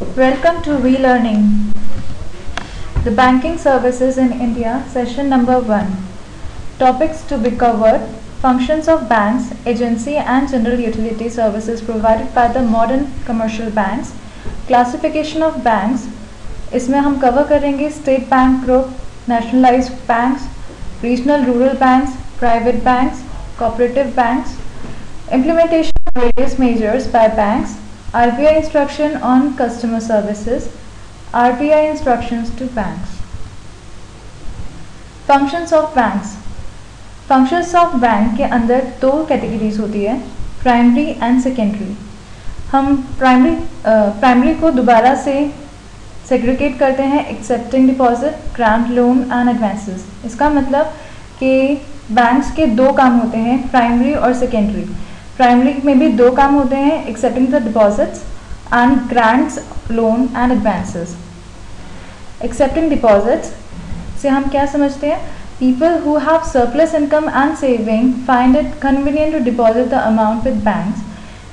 Welcome to Relearning the Banking Services in India, session number 1. Topics to be covered: functions of banks, agency and general utility services provided by the modern commercial banks, classification of banks. इसमें हम cover करेंगे state bank group, nationalised banks, regional rural banks, private banks, cooperative banks, implementation of various measures by banks, RBI instruction on customer services, RBI instructions to banks. Functions of banks. Functions of bank के अंदर दो categories होती है, primary and secondary. हम primary को दोबारा से segregate करते हैं accepting deposit, grant loan and advances. इसका मतलब कि बैंक्स के दो काम होते हैं, प्राइमरी और सेकेंडरी. प्राइमरी में भी दो काम होते हैं, accepting the deposits and grants loan and advances. Accepting deposits से हम क्या समझते हैं? People who have surplus income and saving find it convenient to deposit the amount with banks.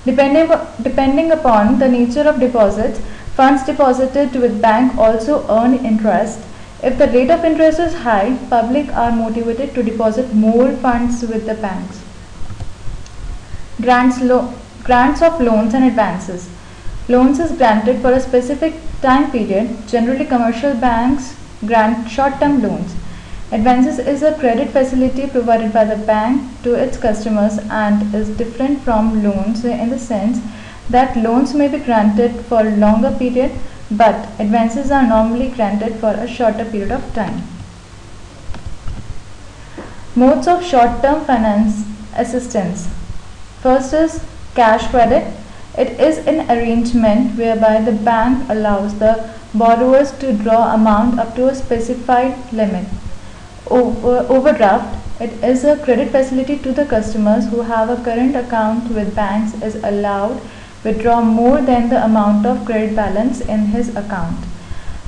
Depending upon the nature of deposits, funds deposited with bank also earn interest. If the rate of interest is high, public are motivated to deposit more funds with the banks. Grants of loans and advances. Loans is granted for a specific time period. Generally, commercial banks grant short-term loans. Advances is a credit facility provided by the bank to its customers and is different from loans in the sense that loans may be granted for a longer period, but advances are normally granted for a shorter period of time. Modes of short-term finance assistance. First is cash credit. It is an arrangement whereby the bank allows the borrowers to draw amount up to a specified limit. Overdraft. It is a credit facility to the customers who have a current account with banks is allowed withdraw more than the amount of credit balance in his account.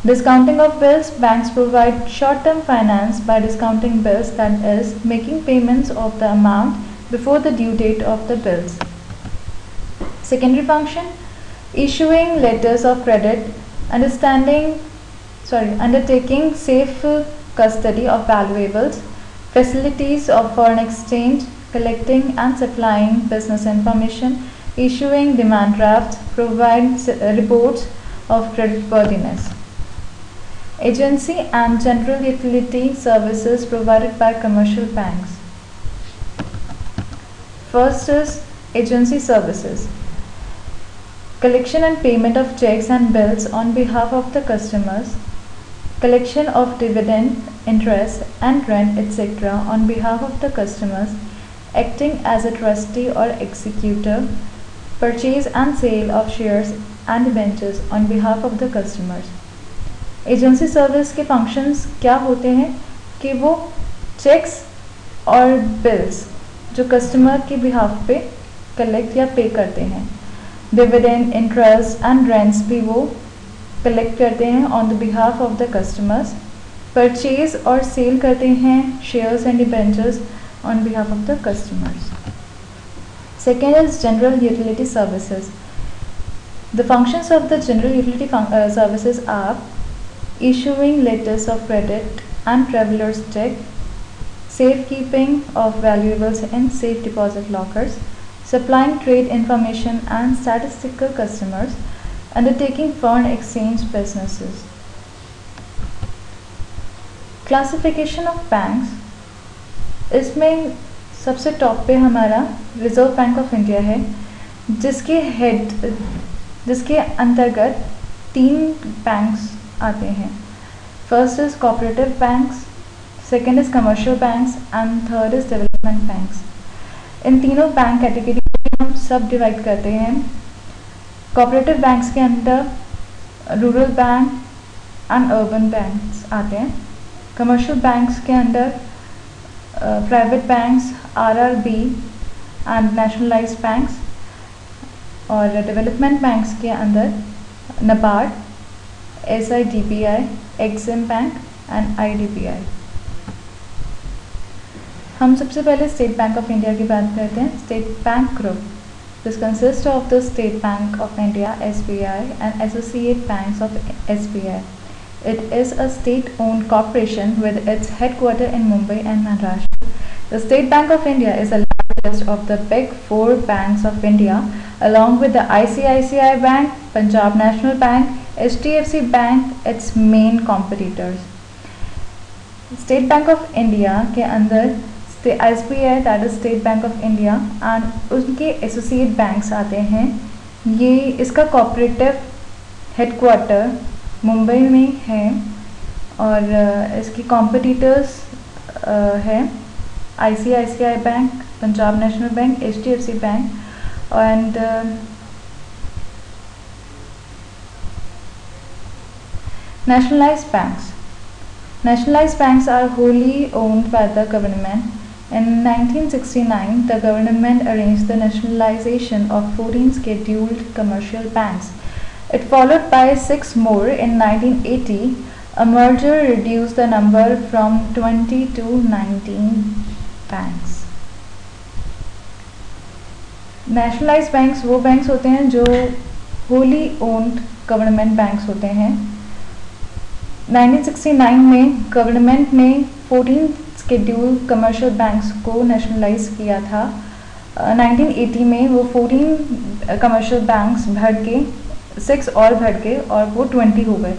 Discounting of bills. Banks provide short-term finance by discounting bills, that is, making payments of the amount before the due date of the bills. Secondary function. Issuing letters of credit, undertaking safe custody of valuables, facilities of foreign exchange, collecting and supplying business information, issuing demand drafts, provide reports of creditworthiness. Agency and general utility services provided by commercial banks. First is agency services. Collection and payment of checks and bills on behalf of the customers. Collection of dividend, interest and rent etc. on behalf of the customers, acting as a trustee or executor, purchase and sale of shares and debentures on behalf of the customers. Agency service के functions क्या होते हैं कि वो checks और bills जो customer के behalf पे कलेक्ट या पे करते हैं, डिविडेंड, इंटरेस्ट एंड रेंट्स भी वो कलेक्ट करते हैं on the behalf of the customers, purchase और सेल करते हैं shares and debentures on behalf of the customers. Second is general utility services. The functions of the general utility services are issuing letters of credit and traveler's check, safekeeping of valuables in safe deposit lockers, supplying trade information and statistical customers, undertaking foreign exchange businesses. Classification of banks. इसमें सबसे top पे हमारा reserve bank of India है, जिसके अंतर्गत 3 banks आते हैं. First is cooperative banks, second is commercial banks and third is development banks. इन तीनों बैंक कैटेगरी को हम सब डिवाइड करते हैं. कोऑपरेटिव बैंक्स के अंदर rural bank and urban banks आते हैं. कमर्शियल बैंक्स के अंदर private banks, RRB and nationalized banks, और डेवलपमेंट बैंक्स के अंदर NABARD, SIDBI, EXIM bank and IDBI. हम सबसे पहले स्टेट बैंक ऑफ इंडिया की बात करते हैं. State bank group This consists of the State Bank of India (SBI) and associate banks of SBI. It is a state-owned corporation with its headquarters in Mumbai and Maharashtra. The State Bank of India is the largest of the big four banks of India, along with the ICICI Bank, Punjab National Bank, HDFC Bank, its main competitors. State bank of India के अंदर SBI that is state bank of India and उनके associate banks आते हैं. ये इसका cooperative headquarter Mumbai में है और इसकी कॉम्पिटिटर्स है ICICI bank, Punjab national bank, HDFC bank and nationalized banks. Nationalized banks are wholly owned by the government. In 1969, the government arranged the nationalization of 14 scheduled commercial banks. It followed by 6 more in 1980. A merger reduced the number from 20 to 19 banks. Nationalized banks वो banks होते हैं जो wholly owned government banks होते हैं. 1969 में government ने 14 schedule commercial banks को nationalise किया था. 1980 में वो 14 कमर्शियल बैंक्स बढ़ के 6 और बढ़ के और वो 20 हो गए,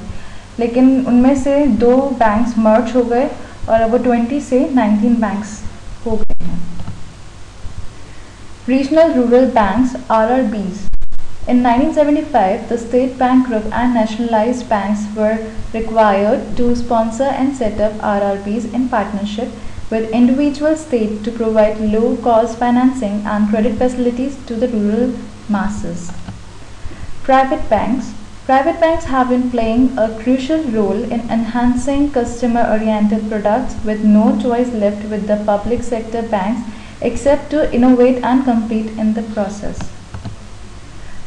लेकिन उनमें से 2 बैंक्स मर्ज हो गए और वो 20 से 19 बैंक्स हो गए हैं. Regional rural banks RRBs. In 1975, the State Bank Group and nationalized banks were required to sponsor and set up RRBs in partnership with individual states to provide low-cost financing and credit facilities to the rural masses. Private banks. Private banks have been playing a crucial role in enhancing customer-oriented products with no choice left with the public sector banks except to innovate and compete in the process.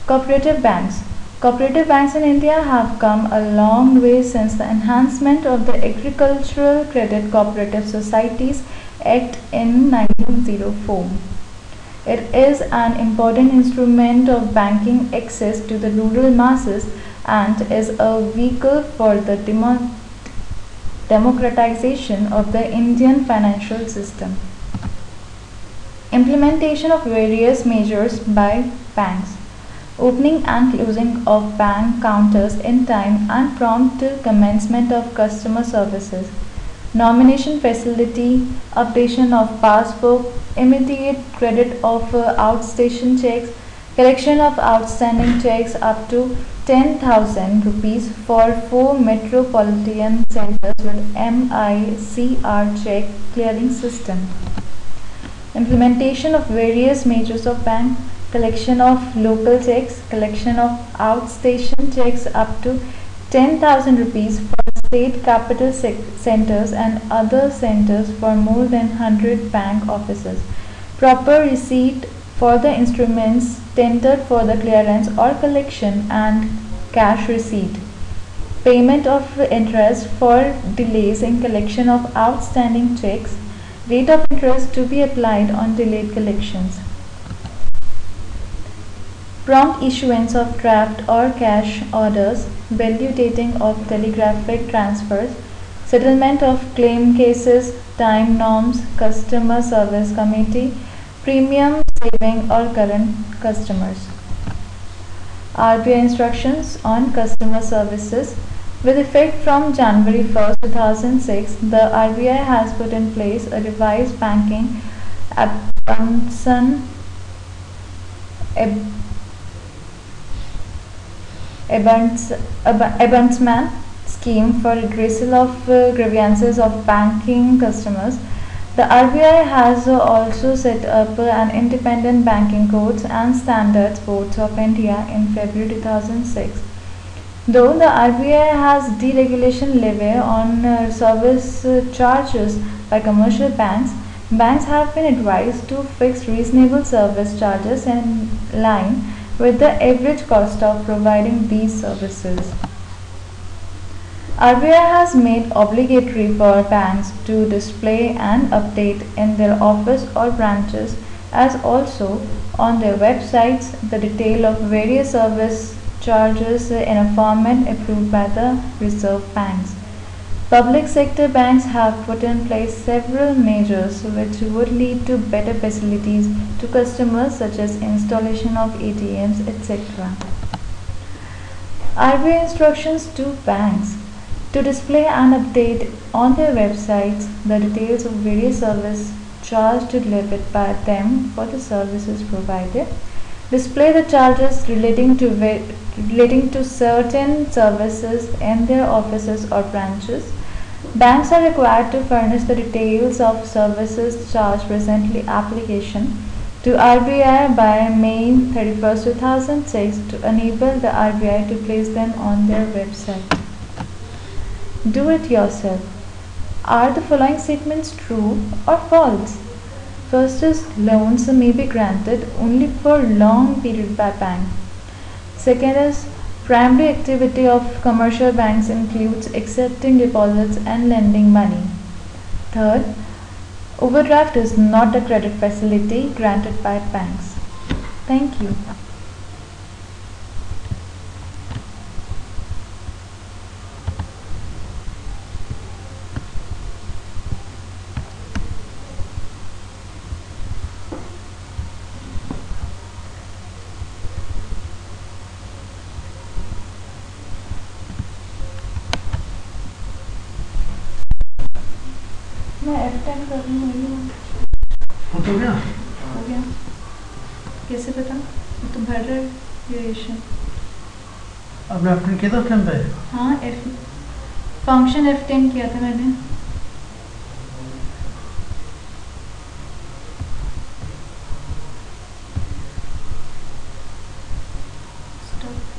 Cooperative banks. Cooperative banks in India have come a long way since the enhancement of the Agricultural Credit Cooperative Societies Act in 1904. It is an important instrument of banking access to the rural masses and is a vehicle for the democratization of the Indian financial system. Implementation of various measures by banks. Opening and closing of bank counters in time and prompt commencement of customer services. Nomination facility, updation of passbook, immediate credit of outstation checks, collection of outstanding checks up to 10,000 rupees for 4 metropolitan centers with MICR check clearing system. Implementation of various measures of bank. Collection of local checks, collection of outstation checks up to 10,000 rupees for state capital centers and other centers for more than 100 bank offices. Proper receipt for the instruments tendered for the clearance or collection and cash receipt. Payment of interest for delays in collection of outstanding checks. Rate of interest to be applied on delayed collections. Prompt issuance of draft or cash orders, value dating of telegraphic transfers, settlement of claim cases, time norms, customer service committee, premium saving or current customers. RBI instructions on customer services. With effect from January 1st, 2006, the RBI has put in place a revised banking abundance scheme for redressal of grievances of banking customers. The RBI has also set up an independent banking codes and standards board of India in February 2006. Though the RBI has deregulation levy on service charges by commercial banks, banks have been advised to fix reasonable service charges in line with the average cost of providing these services. RBI has made obligatory for banks to display and update in their office or branches as also on their websites the detail of various service charges in a format approved by the Reserve Banks. Public sector banks have put in place several measures which would lead to better facilities to customers such as installation of ATMs, etc. RBI instructions to banks to display and update on their websites the details of various service charged delivered by them for the services provided. Display the charges relating to certain services in their offices or branches. Banks are required to furnish the details of services charged presently application to RBI by May 31st, 2006 to enable the RBI to place them on their website. Do it yourself. Are the following statements true or false? First is loans may be granted only for long period by bank. Second is primary activity of commercial banks includes accepting deposits and lending money. Third, overdraft is not a credit facility granted by banks. Thank you. मैं F10 कर रही हूँ। हो तो गया? हो गया। कैसे पता? तो भर रहा है ड्यूरेशन। आपने F10 किया था उस टाइम पे? हाँ फंक्शन F10 किया था मैंने। स्टॉप।